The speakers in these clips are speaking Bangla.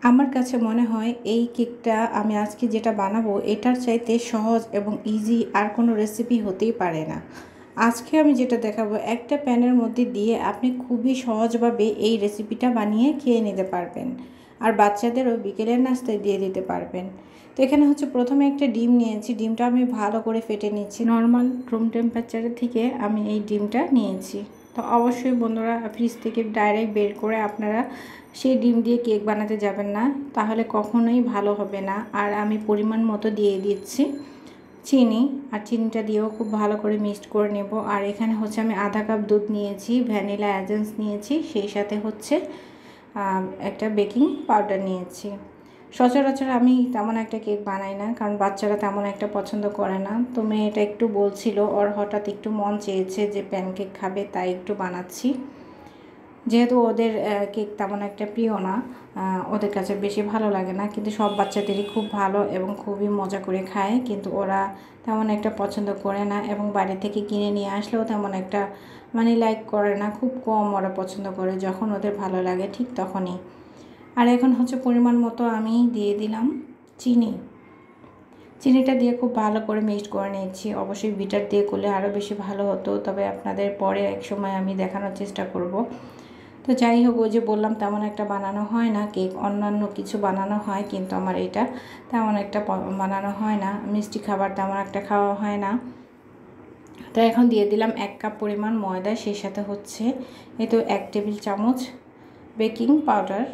আমার কাছে মনে হয় এই কেকটা আমি আজকে যেটা বানাবো এটার চাইতে সহজ এবং ইজি আর কোনো রেসিপি হতেই পারে না। আজকে আমি যেটা দেখাবো একটা প্যানের মধ্যে দিয়ে আপনি খুবই সহজভাবে এই রেসিপিটা বানিয়ে খেয়ে নিতে পারবেন, আর বাচ্চাদেরও বিকেলের নাস্তায় দিয়ে দিতে পারবেন। তো এখানে হচ্ছে প্রথমে একটা ডিম নিয়েছি, ডিমটা আমি ভালো করে ফেটে নিচ্ছি। নর্মাল রুম টেম্পারেচারের থেকে আমি এই ডিমটা নিয়েছি। তো অবশ্যই বন্ধুরা ফ্রিজ থেকে ডাইরেক্ট বের করে আপনারা সেই ডিম দিয়ে কেক বানাতে যাবেন না, তাহলে কখনোই ভালো হবে না। আর আমি পরিমাণ মতো দিয়ে দিচ্ছি চিনি, আর চিনিটা দিয়েও খুব ভালো করে মিক্সড করে নেব। আর এখানে হচ্ছে আমি আধা কাপ দুধ নিয়েছি, ভ্যানিলা এসেন্স নিয়েছি, সেই সাথে হচ্ছে একটা বেকিং পাউডার নিয়েছি। সচরাচর আমি তেমন একটা কেক বানাই না, কারণ বাচ্চারা তেমন একটা পছন্দ করে না। তো মেয়েটা একটু বলছিল, ওর হঠাৎ একটু মন চেয়েছে যে প্যানকেক খাবে, তাই একটু বানাচ্ছি। যেহেতু ওদের কেক তেমন একটা প্রিয় না, ওদের কাছে বেশি ভালো লাগে না, কিন্তু সব বাচ্চাদেরই খুব ভালো এবং খুবই মজা করে খায়। কিন্তু ওরা তেমন একটা পছন্দ করে না, এবং বাইরে থেকে কিনে নিয়ে আসলেও তেমন একটা লাইক করে না, খুব কম ওরা পছন্দ করে। যখন ওদের ভালো লাগে ঠিক তখনই। আর এখন হচ্ছে পরিমাণ মতো আমি দিয়ে দিলাম চিনি। চিনিটা দিয়ে খুব ভালো করে মিক্সড করে নিয়েছি। অবশ্যই বিটার দিয়ে করলে আরও বেশি ভালো হতো, তবে আপনাদের পরে এক সময় আমি দেখানোর চেষ্টা করব। তো যাই হোক, ওই যে বললাম তেমন একটা বানানো হয় না কেক, অন্যান্য কিছু বানানো হয়, কিন্তু আমার এটা তেমন একটা বানানো হয় না। মিষ্টি খাবার তেমন একটা খাওয়া হয় না। তো এখন দিয়ে দিলাম 1 কাপ পরিমাণ ময়দা, সেই সাথে হচ্ছে এই তো 1 টেবিল চামচ বেকিং পাউডার।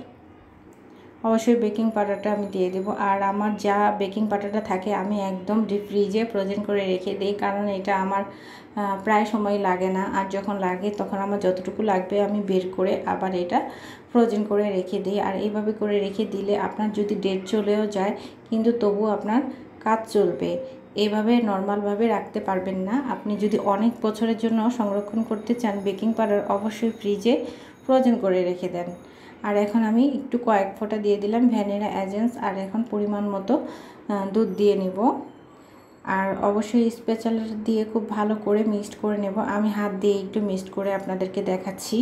অবশ্যই বেকিং পাউডারটা আমি দিয়ে দেবো। আর আমার যা বেকিং পাউডারটা থাকে আমি একদম ডিপ ফ্রিজে ফ্রোজেন করে রেখে দিই, কারণ এটা আমার প্রায় সময় লাগে না। আর যখন লাগে তখন আমার যতটুকু লাগবে আমি বের করে আবার এটা ফ্রোজেন করে রেখে দিই। আর এইভাবে করে রেখে দিলে আপনার যদি ডেট চলেও যায়, কিন্তু তবু আপনার কাজ চলবে। এইভাবে নর্মালভাবে রাখতে পারবেন না। আপনি যদি অনেক বছরের জন্য সংরক্ষণ করতে চান বেকিং পাউডার, অবশ্যই ফ্রিজে ফ্রোজেন করে রেখে দেন। আর এখন আমি একটু কয়েক ফোঁটা দিয়ে দিলাম ভ্যানিলা এসেন্স, আর এখন পরিমাণ মতো দুধ দিয়ে নিব। আর অবশ্যই স্প্যাচুলা দিয়ে খুব ভালো করে মিক্সড করে নেব। আমি হাত দিয়ে একটু মিক্সড করে আপনাদেরকে দেখাচ্ছি।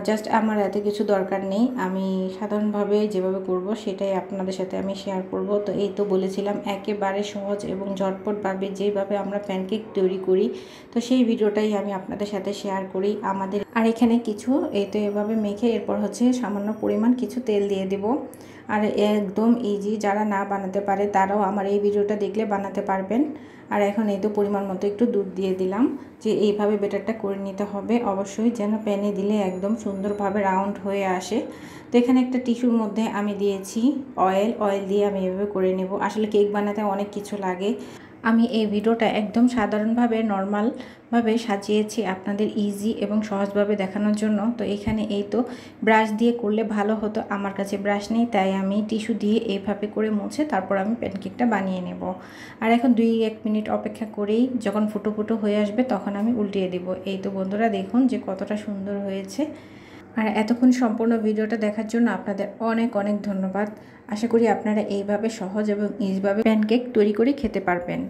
জাস্ট আমার এত কিছু দরকার নেই, আমি সাধারণভাবে যেভাবে করব সেটাই আপনাদের সাথে আমি শেয়ার করব। তো এই তো বলেছিলাম একেবারে সহজ এবং ঝটপটভাবে যেভাবে আমরা প্যানকেক তৈরি করি, তো সেই ভিডিওটাই আমি আপনাদের সাথে শেয়ার করি আমাদের। আর এখানে কিছু এই তো এভাবে মেখে এরপর হচ্ছে সামান্য পরিমাণ কিছু তেল দিয়ে দেব। আর একদম ইজি, যারা না বানাতে পারে তারাও আমার এই ভিডিওটা দেখলে বানাতে পারবেন। আর এখন এই তো পরিমাণ মতো একটু দুধ দিয়ে দিলাম, যে এইভাবে বেটারটা করে নিতে হবে। অবশ্যই যেন প্যানে দিলে একদম সুন্দরভাবে রাউন্ড হয়ে আসে। তো এখানে একটা টিস্যুর মধ্যে আমি দিয়েছি অয়েল দিয়ে আমি এভাবে করে নেব। আসলে কেক বানাতে অনেক কিছু লাগে। আমি এই ভিডিওটা একদম সাধারণভাবে নর্মালভাবে সাজিয়েছি আপনাদের ইজি এবং সহজভাবে দেখানোর জন্য। তো এখানে এই তো ব্রাশ দিয়ে করলে ভালো হতো, আমার কাছে ব্রাশ নেই, তাই আমি টিস্যু দিয়ে এইভাবে করে মুছে তারপর আমি প্যানকেকটা বানিয়ে নেব। আর এখন 2-1 মিনিট অপেক্ষা করেই যখন ফুটো ফুটো হয়ে আসবে তখন আমি উল্টিয়ে দেব। এই তো বন্ধুরা দেখুন যে কতটা সুন্দর হয়েছে। আর এতক্ষণ সম্পূর্ণ ভিডিওটা দেখার জন্য আপনাদের অনেক অনেক ধন্যবাদ। আশা করি আপনারা এইভাবে সহজ এবং ইজিভাবে প্যানকেক তৈরি করে খেতে পারবেন।